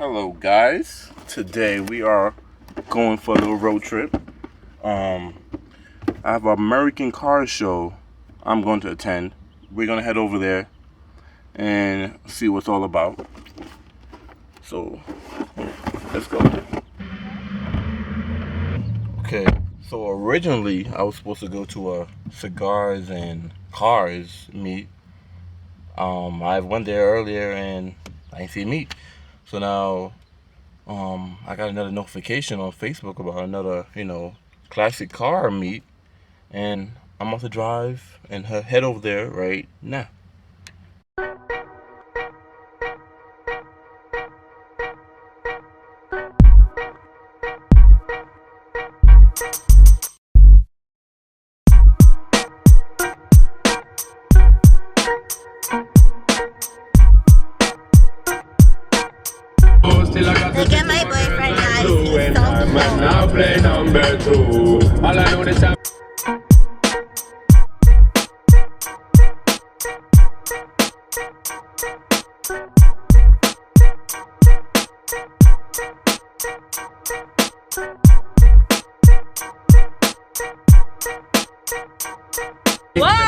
Hello guys, today we are going for a little road trip. I have an American car show I'm going to attend. We're going to head over there and see what's all about. So let's go. Okay, so originally I was supposed to go to a cigars and cars meet. I went there earlier and I didn't see meet. So now I got another notification on Facebook about another, classic car meet, and I'm about to drive and head over there right now. Look at my boyfriend, guys. He's so cool. Now play number 2. All I know is that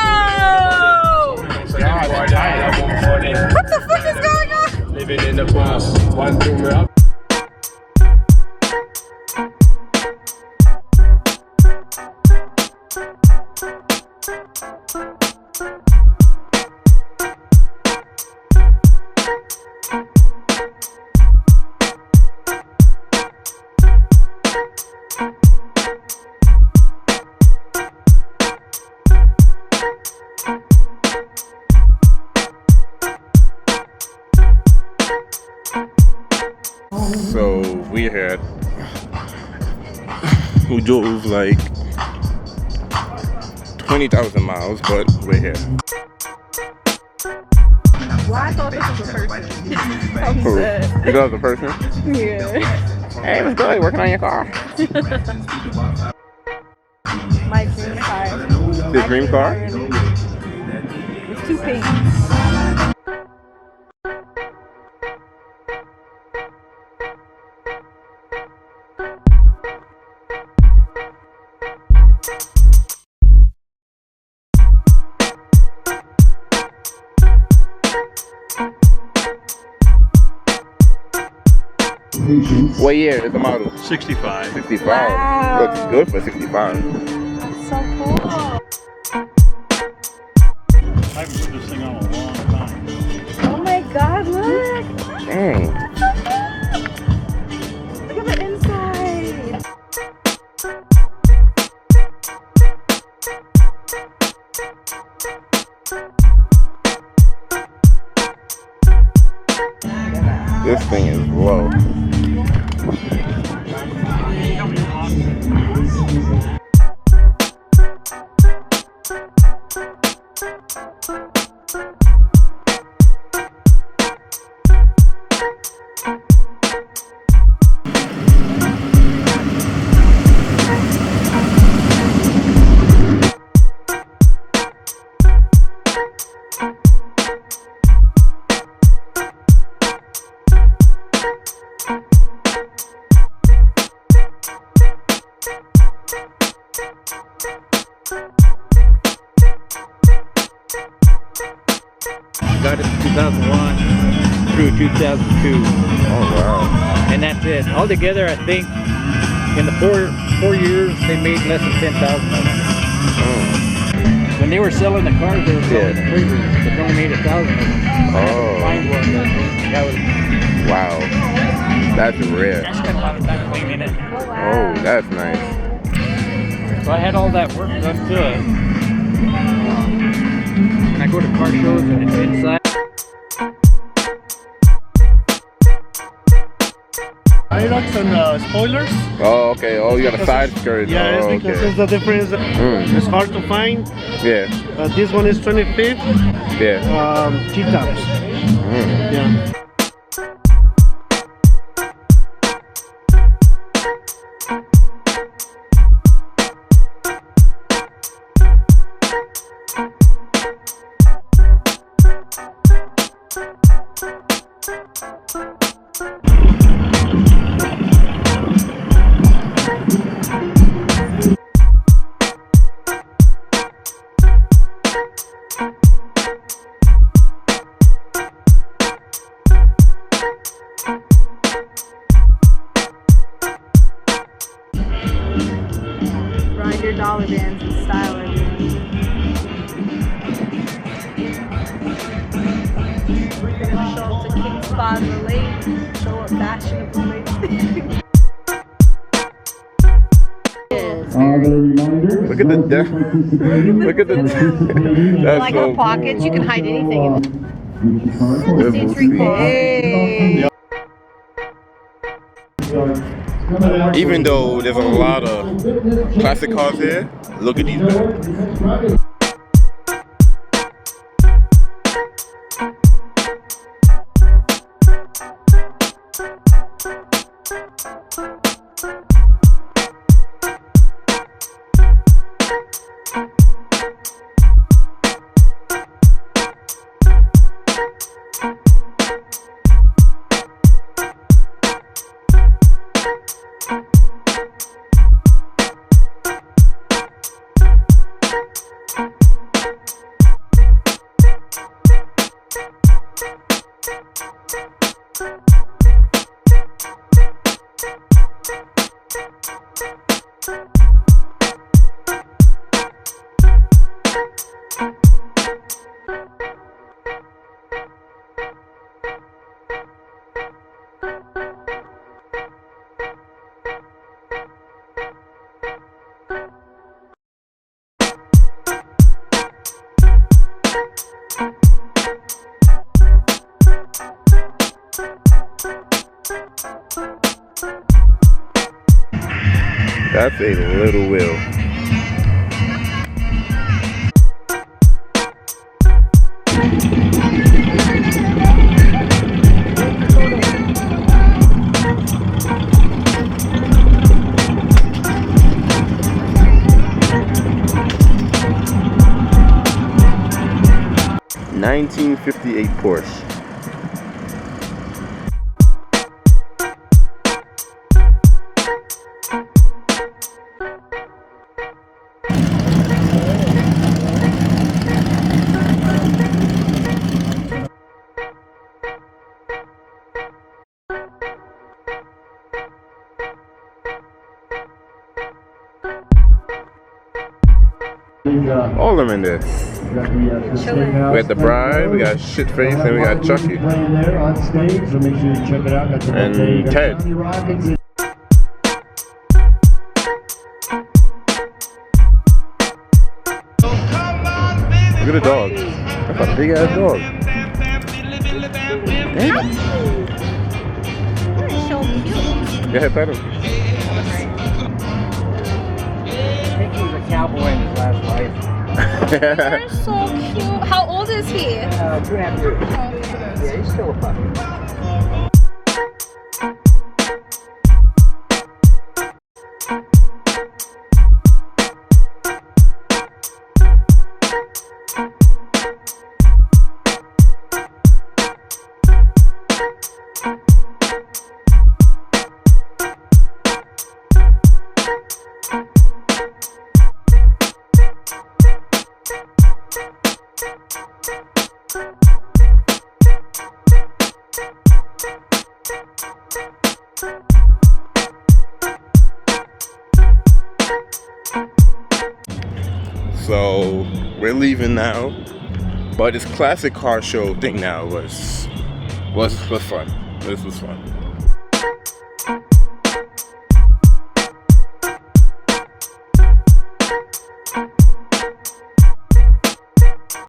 Whoa! What the fuck is going on? living in the past. 1, 2, me up. So we're here. We drove like 20,000 miles, but we're here. Well, I thought this was a person. I'm Who? sad. You know the person? Yeah. Hey, what's good? Working on your car. My dream car. This dream car? It's too pink. What year is the model? 65. 65. Wow. Looks good for 65. So cool. I haven't put this thing on a long time. Oh my god, look. Dang. Look at the inside. This thing is low. Got it 2001 through 2002, Oh wow. and that's it. Altogether, I think in the four years they made less than 10,000 of them. Oh. When they were selling the cars, they were selling Yeah. the Quavers, but they only made 1,000 of them. I had Oh. to find one that was. Wow. That's rare. I spent a lot of time cleaning it. Oh, that's nice. So I had all that work done to it. When I go to car shows and it's inside. Irox and spoilers. Oh, okay. Oh, you got a side skirt. Yeah, Oh, it's because okay. it's the difference. It's hard to find. Yeah. This one is 25th. Yeah. T-tops. Mm. Yeah. Ride your dollar bands in style, everyone. We're gonna show up to King's Plaza late, show up fashionable late. Look at the look at the that's Like so our pockets, you can hide anything in it. cool. Hey. Even though there's a lot of classic cars here, look at these bags. That's a little wheel. (1958) Porsche. All of them in there. We got the Bride, we got Shitface, and we got Chucky. And Ted. Look at the dog. That's a big ass dog. Damn. They're so cute. Go ahead, pet him. I think he was a cowboy in his last life. They're so cute. How old is he? 2.5 years. Yeah, he's still a puppy. So we're leaving now, but this classic car show thing now was fun. This was fun.